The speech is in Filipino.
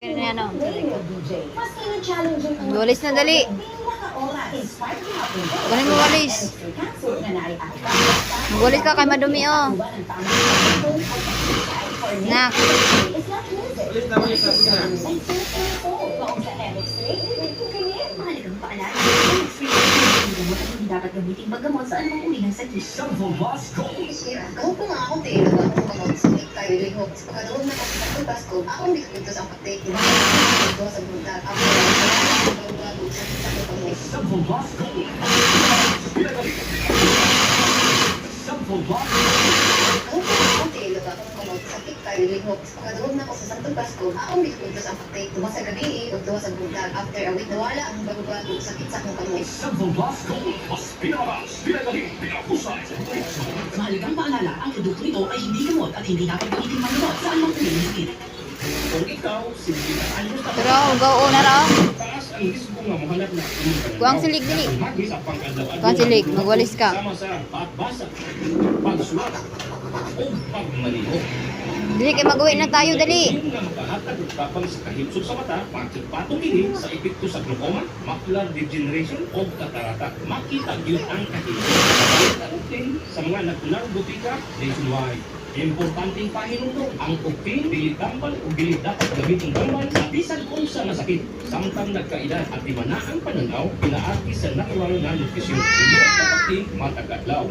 Yan o. Walis na dali. Galing mo walis. Walis ka kay madumi o. Nak. Walis na walis na. Dapat gamitin paggamot sa anumang uri ng sakit. Kung po nga ako tayo, nagkakaroon sa sakit tayo, lihok. Pagkakaroon na kasi sa kutas ko, ako hindi ko ito sa patay. Ito sa buntag. Ako nagkakaroon sa sakit ako. Kung po nga ako tayo, nagkakaroon sa sakit tayo, lihok. Pagkakaroon na ako sa Santo Pasko, ako hindi ko ito sa patay. Tuwa sa gabi, o tuwa sa buntag. After a week, nawala ang bago-bago sakit sa akong kamay. Mahalagang paalala, ang produkto nito ay hindi gamot at hindi dapat gamitin manuot sa anumang uri ng sakit. Kung ikaw, sige na ayos na. Pero ugaw na raw. Taas ang risgo nga mahanap na. Kuwang silig dili. Hagis ang pangkadlaw. Kuwang silig, magwalis ka. Sama sa pagbasa, pagsulat, o pagmaliho. Dili kay mag-uwi na tayo dali. Yung nga makahatag at tapang sa kahimsog sa mata, pagkipatong ini sa epekto sa glaucoma, macular degeneration o katarata. Makita yun ang kahimsog. Sa mga natulang butika, nationwide. Importanteng pahinungdong ang uping, dili tambal o dili dapat gamitin tambal sa bisan kung sa nasakit. Samtang nagkaedad at di man na ang pananaw, pinaagi sa natural na nutrisyon. Hindi ang kapatid, matagadlaw.